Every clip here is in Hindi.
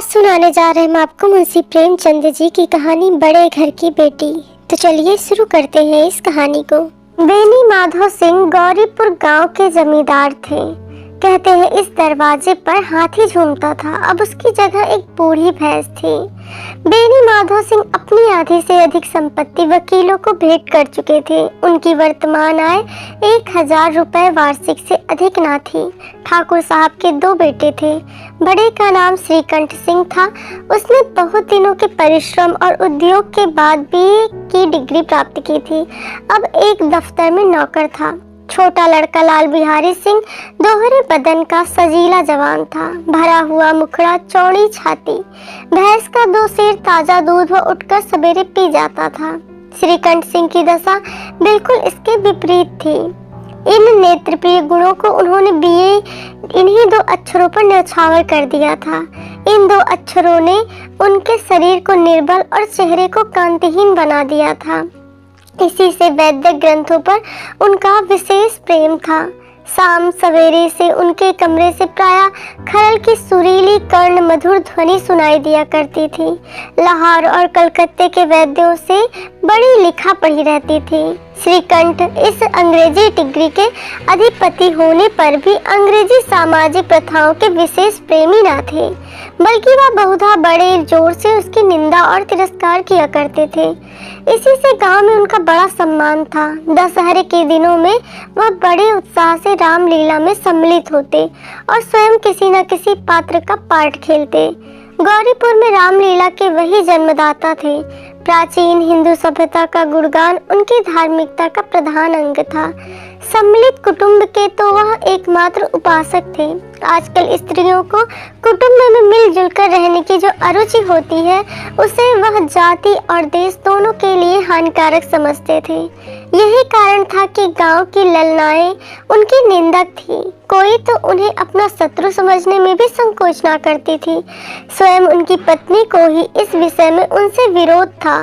सुनाने जा रहे हैं हम आपको मुंशी प्रेमचंद जी की कहानी बड़े घर की बेटी। तो चलिए शुरू करते हैं इस कहानी को। बेनी माधव सिंह गौरीपुर गांव के जमींदार थे। कहते हैं इस दरवाजे पर हाथी झूमता था, अब उसकी जगह एक बूढ़ी भैंस थी। बेनी माधव सिंह अपनी आधी से अधिक संपत्ति वकीलों को भेंट कर चुके थे। उनकी वर्तमान आय 1000 रुपए वार्षिक से अधिक ना थी। ठाकुर साहब के 2 बेटे थे। बड़े का नाम श्रीकंठ सिंह था। उसने बहुत दिनों के परिश्रम और उद्योग के बाद बीए की डिग्री प्राप्त की थी। अब एक दफ्तर में नौकर था। छोटा लड़का लाल बिहारी सिंह दोहरे बदन का सजीला जवान था। भरा हुआ मुखड़ा, चौड़ी छाती, भैंस का 2 सेर ताजा दूध वो उठकर सवेरे पी जाता था। श्रीकंठ सिंह की दशा बिल्कुल इसके विपरीत थी। इन नेत्रप्रिय गुणों को उन्होंने बीए इन्हीं 2 अक्षरों पर न्यौछावर कर दिया था। इन 2 अक्षरों ने उनके शरीर को निर्बल और चेहरे को कांतिहीन बना दिया था। इसी से वैदिक ग्रंथों पर उनका विशेष प्रेम था। शाम सवेरे से उनके कमरे से प्रायः खरल की सुरीली कर्ण मधुर ध्वनि सुनाई दिया करती थी। लाहौर और कलकत्ते के वैद्यों से बड़ी लिखा पढ़ी रहती थी। श्रीकंठ इस अंग्रेजी डिग्री के अधिपति होने पर भी अंग्रेजी सामाजिक प्रथाओं के विशेष प्रेमी न थे, बल्कि वह बहुधा बड़े जोर से उसकी निंदा और तिरस्कार किया करते थे। इसी से गांव में उनका बड़ा सम्मान था। दशहरे के दिनों में वह बड़े उत्साह से रामलीला में सम्मिलित होते और स्वयं किसी न किसी पात्र का पार्ट खेलते। गौरीपुर में रामलीला के वही जन्मदाता थे। प्राचीन हिंदू सभ्यता का गुणगान उनकी धार्मिकता का प्रधान अंग था। सम्मिलित कुटुंब के तो वह एकमात्र उपासक थे। आजकल स्त्रियों को कुटुंब में मिलजुल कर रहने की जो अरुचि होती है, उसे वह जाति और देश दोनों के लिए हानिकारक समझते थे। यही कारण था कि गांव की ललनाएं उनकी निंदक थी। कोई तो उन्हें अपना शत्रु समझने में भी संकोच ना करती थी। स्वयं उनकी पत्नी को ही इस विषय में उनसे विरोध था।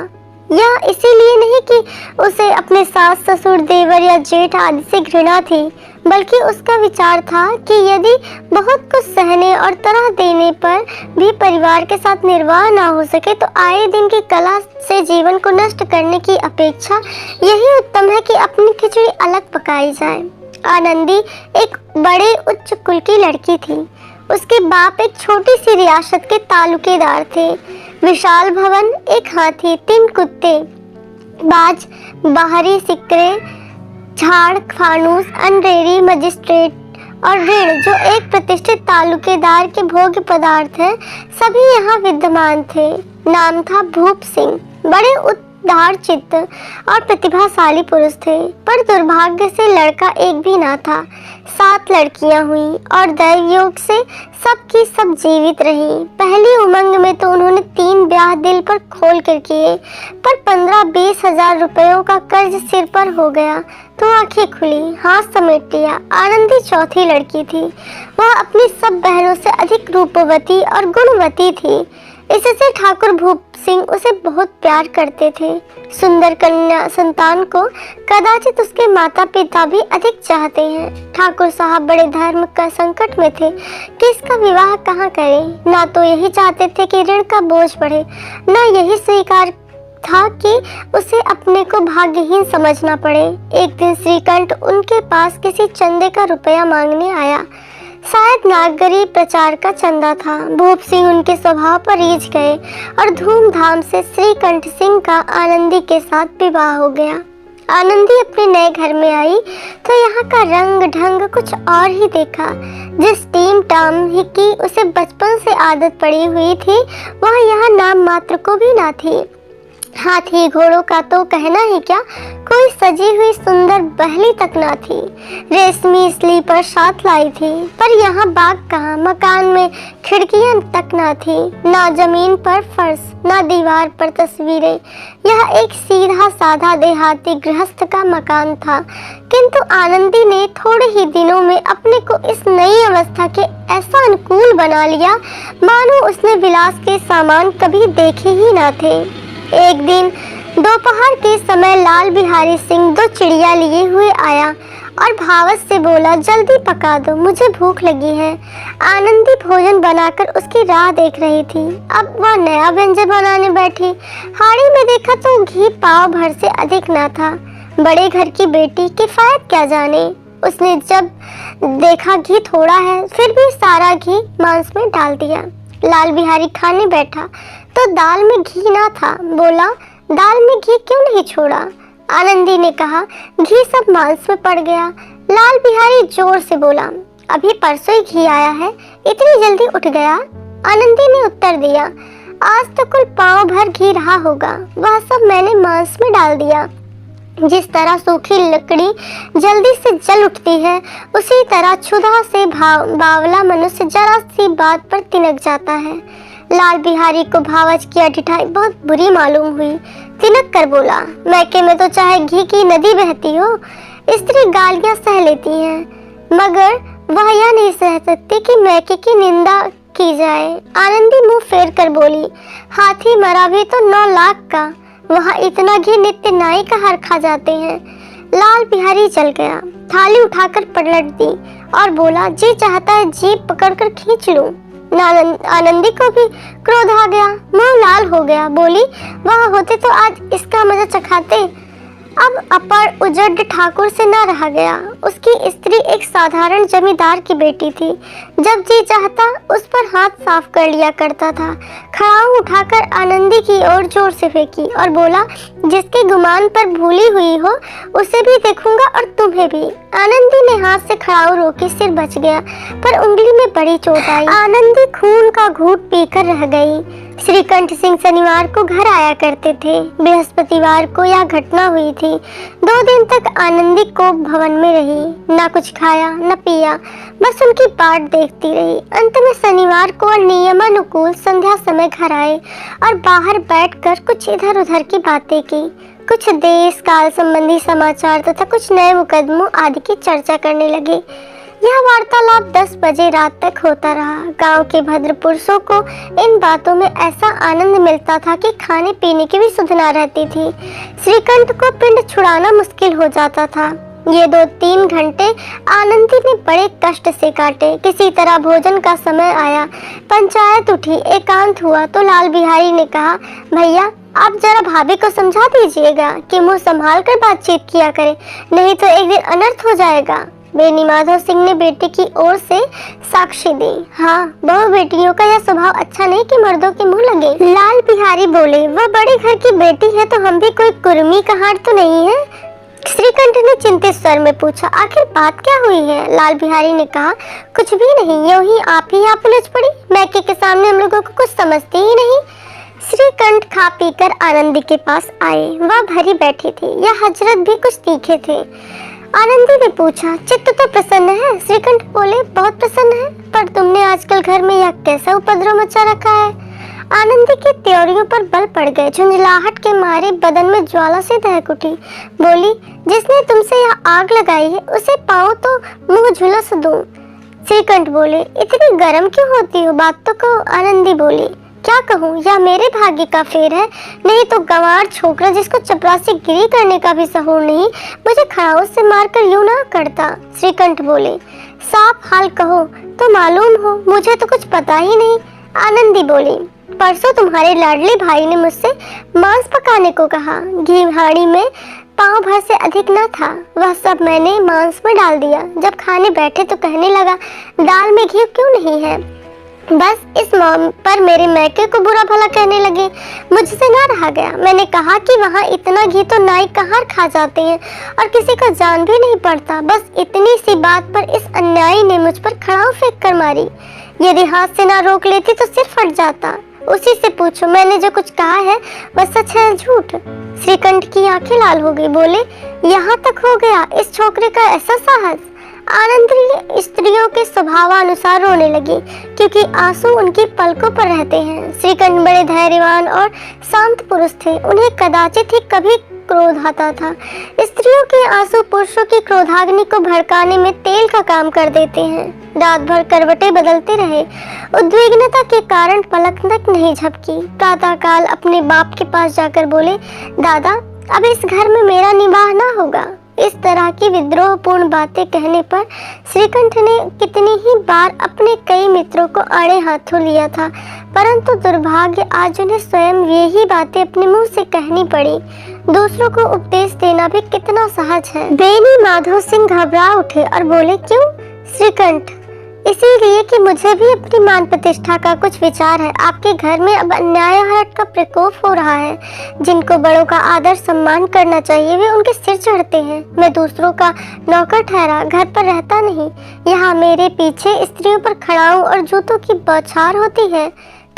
यह इसीलिए नहीं कि उसे अपने सास ससुर देवर या जेठ आदि से घृणा थी, बल्कि उसका विचार था कि यदि बहुत कुछ सहने और तरह देने पर भी परिवार के साथ निर्वाह ना हो सके तो आए दिन की कला से जीवन को नष्ट करने की अपेक्षा यही उत्तम है कि अपनी खिचड़ी अलग पकाई जाए। आनंदी एक बड़े उच्च कुल की लड़की थी। उसके बाप एक छोटी सी रियासत के तालुकेदार थे। विशाल भवन, एक हाथी, 3 कुत्ते, बाज, बाहरी सिक्रे, झाड़, फानूस, अनरेरी, मजिस्ट्रेट और ऋण जो एक प्रतिष्ठित तालुकेदार के भोग्य पदार्थ हैं, सभी यहाँ विद्यमान थे। नाम था भूप सिंह। बड़े उदार चित्त और प्रतिभाशाली पुरुष थे, पर दुर्भाग्य से लड़का एक भी ना था। 7 लड़कियां हुई और दैव योग से सबकी सब जीवित रही। पहली उमंग में तो उन्होंने 3 ब्याह दिल पर खोल कर किए, पर 15-20 हजार रुपयों का कर्ज सिर पर हो गया तो आंखें खुली, हाथ समेट लिया। आनंदी चौथी लड़की थी। वह अपनी सब बहनों से अधिक रूपवती और गुणवती थी। इससे ठाकुर भूप सिंह उसे बहुत प्यार करते थे। सुंदर कन्या संतान को कदाचित उसके माता पिता भी अधिक चाहते हैं। ठाकुर साहब बड़े धर्म का संकट में थे कि इसका विवाह कहाँ करें। ना तो यही चाहते थे कि ऋण का बोझ बढ़े, ना यही स्वीकार था कि उसे अपने को भाग्यहीन समझना पड़े। एक दिन श्रीकंठ उनके पास किसी चंदे का रुपया मांगने आया। शायद नागरी प्रचार का चंदा था। भूप सिंह उनके स्वभाव पर रीझ गए और धूमधाम से श्रीकंठ सिंह का आनंदी के साथ विवाह हो गया। आनंदी अपने नए घर में आई तो यहाँ का रंग ढंग कुछ और ही देखा। जिस टीम टाम ही की उसे बचपन से आदत पड़ी हुई थी, वह यहाँ नाम मात्र को भी ना थी। हाथी घोड़ों का तो कहना ही क्या, कोई सजी हुई सुंदर बहली तक ना थी। रेशमी स्लीपर साथ लाई थी, पर यहाँ बाग कहाँ, मकान में खिड़कियां तक ना थी, ना जमीन पर फर्श, ना दीवार पर तस्वीरें। यह एक सीधा साधा देहाती गृहस्थ का मकान था, किंतु आनंदी ने थोड़े ही दिनों में अपने को इस नई अवस्था के ऐसा अनुकूल बना लिया मानो उसने विलास के सामान कभी देखे ही ना थे। एक दिन दोपहर के समय लाल बिहारी सिंह 2 चिड़िया लिए हुए आया और भावस से बोला, जल्दी पका दो, मुझे भूख लगी है। आनंदी भोजन बनाकर उसकी राह देख रही थी। अब वह नया व्यंजन बनाने बैठी। हाड़ी में देखा तो घी पाव भर से अधिक न था। बड़े घर की बेटी किफायत क्या जाने। उसने जब देखा घी थोड़ा है, फिर भी सारा घी मांस में डाल दिया। लाल बिहारी खाने बैठा तो दाल में घी ना था। बोला, दाल में घी क्यों नहीं छोड़ा? आनंदी ने कहा, घी सब मांस में पड़ गया। लाल बिहारी जोर से बोला, अभी परसों ही घी आया है, इतनी जल्दी उठ गया? आनंदी ने उत्तर दिया, आज तो कुल पाव भर घी रहा होगा, वह सब मैंने मांस में डाल दिया। जिस तरह सूखी लकड़ी जल्दी से जल उठती है, उसी तरह क्षुधा से बावला मनुष्य जरा सी बात पर तिनक जाता है। लाल बिहारी को भावच की अठिठाई बहुत बुरी मालूम हुई। तिनक कर बोला, मैके में तो चाहे घी की नदी बहती हो, स्त्री गालियां सह लेती हैं, मगर वह यह नहीं सह सकती कि मैके की निंदा की जाए। आनंदी मुंह फेर कर बोली, हाथी मरा भी तो 9 लाख का, वहाँ इतना घी नित्य नाई का हर खा जाते हैं। लाल बिहारी चल गया। थाली उठाकर पलट दी और बोला, जी चाहता है जीभ पकड़कर खींच लूं। आनंदी को भी क्रोध आ गया, मुंह लाल हो गया। बोली, वह होते तो आज इसका मजा चखाते। अब अपर उजड़ ठाकुर से न रहा गया। उसकी स्त्री एक साधारण जमींदार की बेटी थी। जब जी चाहता उस पर हाथ साफ कर लिया करता था। खड़ाऊ उठाकर आनंदी की ओर जोर से फेंकी और बोला, जिसके गुमान पर भूली हुई हो उसे भी देखूंगा और तुम्हें भी। आनंदी ने हाथ से खड़ाऊ रोकी, सिर बच गया पर उंगली में बड़ी चोट आई। आनंदी खून का घूंट पीकर रह गई। श्रीकंठ सिंह शनिवार को घर आया करते थे। बृहस्पतिवार को यह घटना हुई थी। 2 दिन तक आनंदी को भवन में रही, न कुछ खाया न पिया, बस उनकी बाट देखती रही। अंत में शनिवार को नियमानुकूल संध्या समय घर आए और बाहर बैठकर कुछ इधर उधर की बातें की। कुछ देश काल संबंधी समाचार तथा कुछ नए मुकदमों आदि की चर्चा करने लगे। यह वार्तालाप 10 बजे रात तक होता रहा। गांव के भद्र पुरुषों को इन बातों में ऐसा आनंद मिलता था कि खाने पीने की भी सुध न रहती थी। श्रीकंठ को पिंड छुड़ाना मुश्किल हो जाता था। ये 2-3 घंटे आनंदी ने बड़े कष्ट से काटे। किसी तरह भोजन का समय आया, पंचायत उठी, एकांत हुआ तो लाल बिहारी ने कहा, भैया आप जरा भाभी को समझा दीजिएगा कि मुंह संभाल कर बातचीत किया करे, नहीं तो एक दिन अनर्थ हो जाएगा। बेनी माधव सिंह ने बेटे की ओर से साक्षी दी। हाँ, बहु बेटियों का यह स्वभाव अच्छा नहीं कि मर्दों के मुंह लगे। लाल बिहारी बोले, वह बड़े घर की बेटी है तो हम भी कोई कुर्मी कहार तो नहीं है? श्रीकंठ ने चिंतित स्वर में पूछा, आखिर बात क्या हुई है? लाल बिहारी ने कहा, कुछ भी नहीं, यूं ही आप उलझ पड़ी। मैके के सामने हम लोगों को कुछ समझती ही नहीं। श्रीकंठ खा पीकर आनंदी के पास आए। वह भरी बैठी थी। यह हजरत भी कुछ तीखे थे। आनंदी ने पूछा, चित्त तो प्रसन्न है? श्रीकंठ बोले, बहुत प्रसन्न है, पर तुमने आजकल घर में यह कैसा उपद्रव मचा रखा है? आनंदी की त्योरियों पर बल पड़ गए। झुंझलाहट के मारे बदन में ज्वाला से दहक उठी। बोली, जिसने तुमसे यह आग लगाई है उसे पाओ तो मुंह झुलस दूं। श्रीकंठ बोले, इतनी गर्म क्यों होती हो, बात तो कहो। आनंदी बोली, क्या कहूँ, यह मेरे भाग्य का फेर है, नहीं तो गंवार छोकरा जिसको चपरासी गिरी करने का भी सहूर नहीं, मुझे खड़ाऊ से मारकर यूं ना करता। श्रीकंठ बोले, साफ हाल कहो तो मालूम हो, मुझे तो कुछ पता ही नहीं। आनंदी बोली, परसों तुम्हारे लाडले भाई ने मुझसे मांस पकाने को कहा। घी हाड़ी में पाव भर से अधिक न था, वह सब मैंने मांस में डाल दिया। जब खाने बैठे तो कहने लगा, दाल में घी क्यों नहीं है? बस इस पर मेरे मैके को बुरा भला कहने लगे। मुझसे ना रहा गया। मैंने कहा कि वहाँ इतना घी तो नाई कहार खा जाते हैं और किसी का जान भी नहीं पड़ता। बस इतनी सी बात पर इस अन्यायी ने मुझ पर खड़ाऊ फेंक कर मारी। यदि हाथ से ना रोक लेती तो सिर फट जाता। उसी से पूछो, मैंने जो कुछ कहा है वह सच है झूठ? श्रीकंठ की आंखें लाल हो गई। बोले, यहाँ तक हो गया इस छोकरे का ऐसा साहस? आनंदी स्त्रियों के स्वभावानुसार रोने लगी, क्योंकि आंसू उनकी पलकों पर रहते हैं। श्रीकंठ बड़े धैर्यवान और शांत पुरुष थे। उन्हें कदाचित ही कभी क्रोध आता था। स्त्रियों के आंसू पुरुषों की क्रोधाग्नि को भड़काने में तेल का काम कर देते हैं। रात भर करवटें बदलते रहे। उद्विग्नता के कारण पलक तक नहीं झपकी। प्रातःकाल अपने बाप के पास जाकर बोले, दादा अब इस घर में मेरा निवाह ना होगा। इस तरह की विद्रोहपूर्ण बातें कहने पर श्रीकंठ ने कितनी ही बार अपने कई मित्रों को आड़े हाथों लिया था, परंतु दुर्भाग्य आज उन्हें स्वयं यही बातें अपने मुंह से कहनी पड़ी। दूसरों को उपदेश देना भी कितना सहज है। बेनी माधो सिंह घबरा उठे और बोले, क्यों श्रीकंठ? इसीलिए कि मुझे भी अपनी मान प्रतिष्ठा का कुछ विचार है। आपके घर में अब अन्याय का प्रकोप हो रहा है। जिनको बड़ों का आदर सम्मान करना चाहिए वे उनके सिर चढ़ते हैं। मैं दूसरों का नौकर ठहरा घर पर रहता नहीं। यहाँ मेरे पीछे स्त्रियों पर खड़ा हूँ और जूतों की बौछार होती है।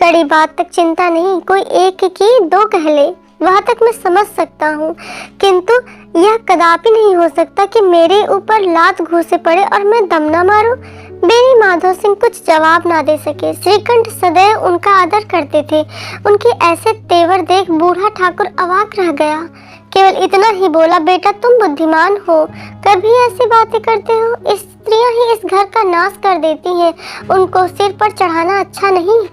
कड़ी बात तक चिंता नहीं, कोई एक की दो कह ले, वहाँ तक मैं समझ सकता हूँ, किंतु यह कदापि नहीं हो सकता कि मेरे ऊपर लात घूंसे पड़े और मैं दम न मारूं। बेनी माधो सिंह कुछ जवाब ना दे सके। श्रीकंठ सदैव उनका आदर करते थे। उनके ऐसे तेवर देख बूढ़ा ठाकुर अवाक रह गया। केवल इतना ही बोला, बेटा तुम बुद्धिमान हो, कभी ऐसी बातें करते हो? स्त्रियां ही इस घर का नाश कर देती हैं, उनको सिर पर चढ़ाना अच्छा नहीं।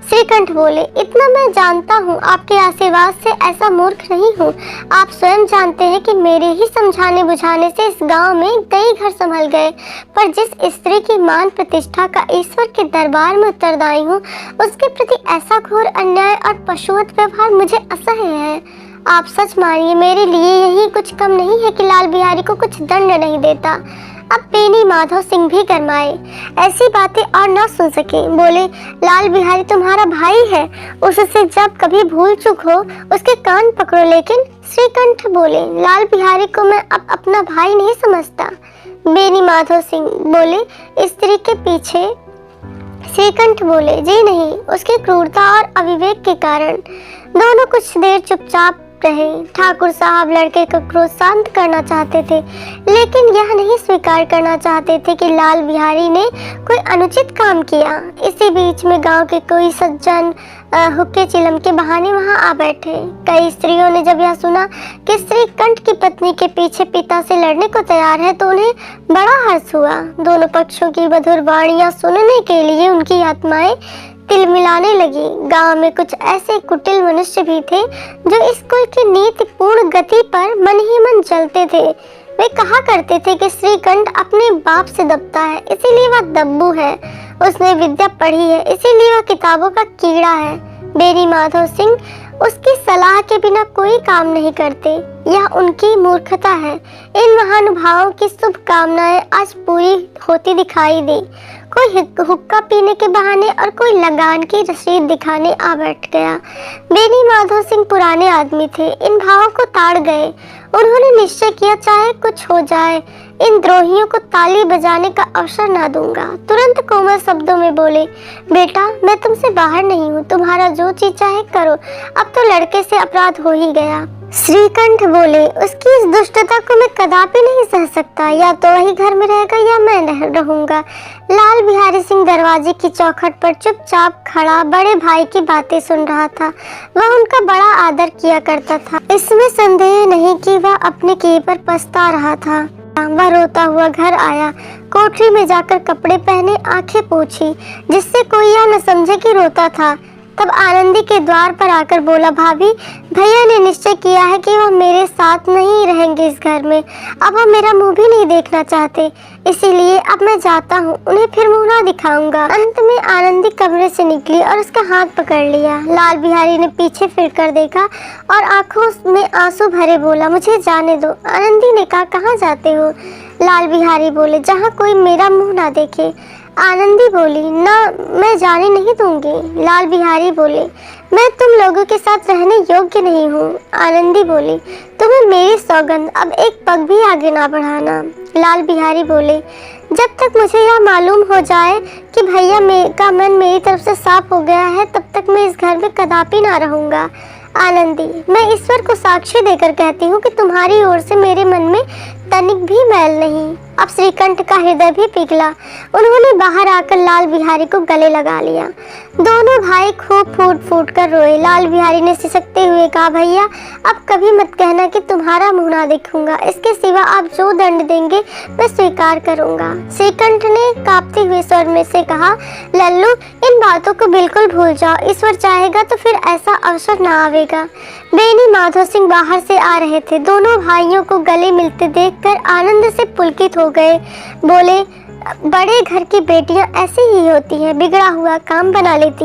श्रीकंठ बोले, इतना मैं जानता हूँ, आपके आशीर्वाद से ऐसा मूर्ख नहीं हूँ। आप स्वयं जानते हैं कि मेरे ही समझाने बुझाने से इस गांव में कई घर संभल गए, पर जिस स्त्री की मान प्रतिष्ठा का ईश्वर के दरबार में उत्तरदायी हूँ, उसके प्रति ऐसा घोर अन्याय और पशुवत व्यवहार मुझे असह्य है। आप सच मानिए, मेरे लिए यही कुछ कम नहीं है कि लाल बिहारी को कुछ दंड नहीं देता। अब बेनी माधो सिंह भी गरमाए, ऐसी बातें और न सुन सके। बोले, लाल बिहारी तुम्हारा भाई है, उससे जब कभी भूल चूक हो उसके कान पकड़ो। लेकिन श्रीकंठ बोले, लाल बिहारी को मैं अब अपना भाई नहीं समझता। बेनी माधो सिंह बोले, स्त्री के पीछे? श्रीकंठ बोले, जी नहीं, उसकी क्रूरता और अविवेक के कारण। दोनों कुछ देर चुपचाप रहे। ठाकुर साहब लड़के का क्रोध शांत करना चाहते थे, लेकिन यह नहीं स्वीकार करना चाहते थे कि लाल बिहारी ने कोई अनुचित काम किया। इसी बीच में गांव के कोई सज्जन हुक्के चिलम के बहाने वहां आ बैठे। कई स्त्रियों ने जब यह सुना कि श्रीकंठ की पत्नी के पीछे पिता से लड़ने को तैयार है, तो उन्हें बड़ा हर्ष हुआ। दोनों पक्षों की मधुर वाणियां सुनने के लिए उनकी आत्माएं तिलमिलाने लगी। गांव में कुछ ऐसे कुटिल मनुष्य भी थे जो इस कुल की नीतिपूर्ण गति पर मन ही मन चलते थे। वे कहा करते थे कि श्रीकंठ अपने बाप से दबता है, इसीलिए वह दब्बू है। उसने विद्या पढ़ी है, इसीलिए वह किताबों का कीड़ा है। बेनी माधो सिंह उसकी सलाह के बिना कोई काम नहीं करते। यह उनकी मूर्खता है। इन महानुभावों की शुभ कामनाएं आज पूरी होती दिखाई दी। कोई हुक्का पीने के बहाने और कोई लगान की रसीद दिखाने आ बैठ गया। बेनी माधो सिंह पुराने आदमी थे, इन भावों को ताड़ गए। उन्होंने निश्चय किया, चाहे कुछ हो जाए, इन द्रोहियों को ताली बजाने का अवसर ना दूंगा। तुरंत कोमल शब्दों में बोले, बेटा मैं तुमसे बाहर नहीं हूँ, तुम्हारा जो चीज चाहे करो। अब तो लड़के से अपराध हो ही गया। श्रीकंठ बोले, उसकी इस दुष्टता को मैं कदापि नहीं सह सकता। या तो वही घर में रहेगा या मैं रहूंगा। लाल बिहारी सिंह दरवाजे की चौखट पर चुपचाप खड़ा बड़े भाई की बातें सुन रहा था। वह उनका बड़ा आदर किया करता था, इसमें संदेह नहीं कि वह अपने किए पर पछता रहा था। वह रोता हुआ घर आया, कोठरी में जाकर कपड़े पहने, आंखें पोंछी, जिससे कोई यह न समझे कि रोता था। तब आनंदी के द्वार पर आकर बोला, भाभी भैया ने निश्चय किया है कि वह मेरे साथ नहीं रहेंगे इस घर में। अब वह मेरा मुंह भी नहीं देखना चाहते, इसीलिए अब मैं जाता हूँ, उन्हें फिर मुंह ना दिखाऊंगा। अंत में आनंदी कमरे से निकली और उसका हाथ पकड़ लिया। लाल बिहारी ने पीछे फिरकर देखा और आंखों में आंसू भरे बोला, मुझे जाने दो। आनंदी ने कहा, कहाँ जाते हो? लाल बिहारी बोले, जहाँ कोई मेरा मुंह ना देखे। आनंदी बोली, ना, मैं जाने नहीं दूंगी। लाल बिहारी बोले, मैं तुम लोगों के साथ रहने योग्य नहीं हूँ। आनंदी बोली, तुम्हें मेरी सौगंध, अब एक पग भी आगे ना बढ़ाना। लाल बिहारी बोले, जब तक मुझे यह मालूम हो जाए कि भैया का मन मेरी तरफ से साफ हो गया है, तब तक मैं इस घर में कदापि ना रहूंगा। आनंदी, मैं ईश्वर को साक्षी देकर कहती हूँ कि तुम्हारी ओर से मेरे मन में तनिक भी मैल नहीं। अब श्रीकंठ का हृदय भी पिघला। उन्होंने बाहर आकर लाल बिहारी को गले लगा लिया। दोनों भाई खूब फूट फूट कर रोए। लाल बिहारी ने सिसकते हुए कहा, भैया अब कभी मत कहना कि तुम्हारा मुंह ना देखूंगा, इसके सिवा आप जो दंड देंगे मैं स्वीकार करूंगा। श्रीकंठ ने कांपते हुए स्वर में से कहा, लल्लू इन बातों को बिल्कुल भूल जाओ, ईश्वर चाहेगा तो फिर ऐसा अवसर ना आवेगा। बेनी माधो सिंह बाहर से आ रहे थे। दोनों भाइयों को गले मिलते देखकर आनंद से पुलकित हो गए। बोले, बड़े घर की बेटियां ऐसी ही होती हैं, बिगड़ा हुआ काम बना लेती